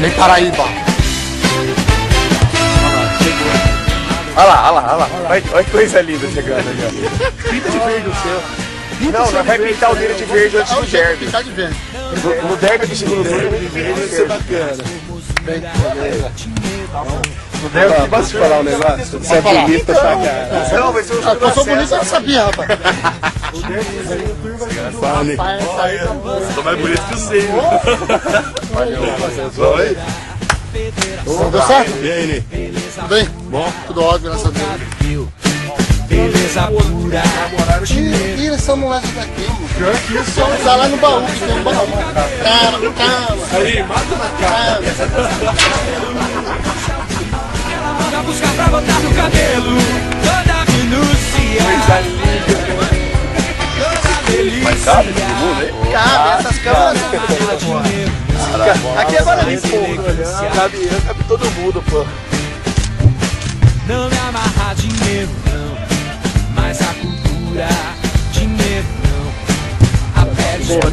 Ney Paraíba. Olha lá. Olha que coisa linda chegando ali, ó. Pinta de verde o céu. Não, vai pintar o dele de verde antes do derby. Pintar de verde. No derby do segundo turno, Vai ser bacana. Bem, beleza. no derby, Posso te falar um negócio? Você é bonito pra cara. não, vai ser um Eu sou bonito, eu sabia, rapaz. Tô mais bonito que o seu. Oi. Deu certo? E aí, Ney? Tudo bem? Bom. Tudo ótimo, graças a Deus. Beleza pura. Tira essa moeda daqui, mano. Pior que isso, só usar lá no baú, que tem um baú. Calma. Aí, mata na cara. Ela manda buscar pra botar no cabelo. Toda minúcia. Toda delícia. Mas sabe todo mundo, hein? Cabe, essas câmeras são aqui agora nem pouco. Cabe todo mundo, pô. Não me amarrar dinheiro, não. Mas a cultura, dinheiro não. A pele escura,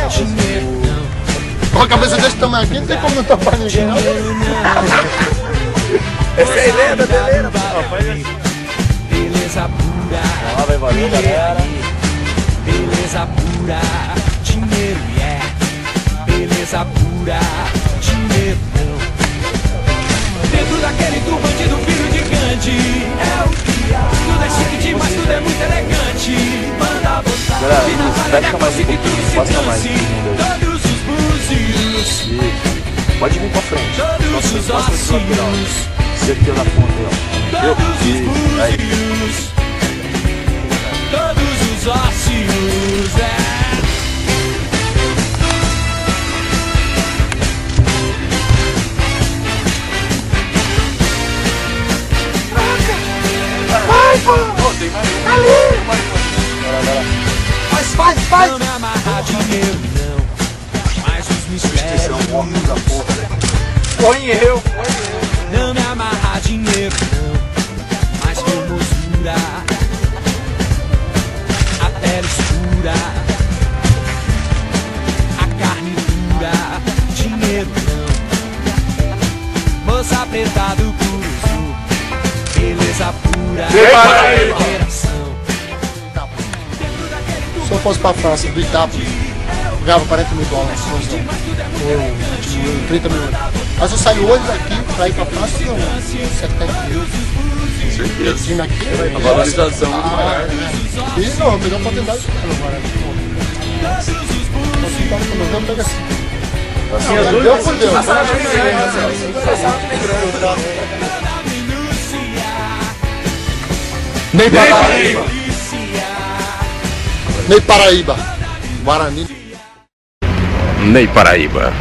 dinheiro não. Com a cabeça desse tamanho aqui, não tem como não tapar ninguém, não. Essa é a Helena, Beleza pura. Ah, vai valer, galera. Beleza pura, dinheiro beleza pura, dinheiro não. Dentro daquele tubo bandido filho de Gandhi. É o que há. Tudo é chique demais, tudo é muito elegante. Manda botar. Galera, E na vai palha ficar mais um que pouquinho, tudo se passa mais. dance. Todos os búzios. Pode vir pra frente. Todos os ossinhos. Você aqui na ponta aí, ó. Todos os búzios. Todos os ossinhos. Faz! Não me amarrar dinheiro, não. Mas os mistérios. Põe eu. Não me amarrar dinheiro, não. Mas formosura. A pele escura. A carne dura. Dinheiro, não. Moça preta do curso. Beleza pura. Operação. Se eu fosse pra França, do Itápolis, pagava 40 mil dólares, ou 30 mil. Mas eu saio hoje daqui pra ir pra França, eu ganho 70 mil. Certeza. Aqui, A valorização é muito maior. E não, eu peguei uma oportunidade agora. Não pega assim. Deus por Deus. Ney Paraíba. Ney Paraíba. Guarani. Ney Paraíba.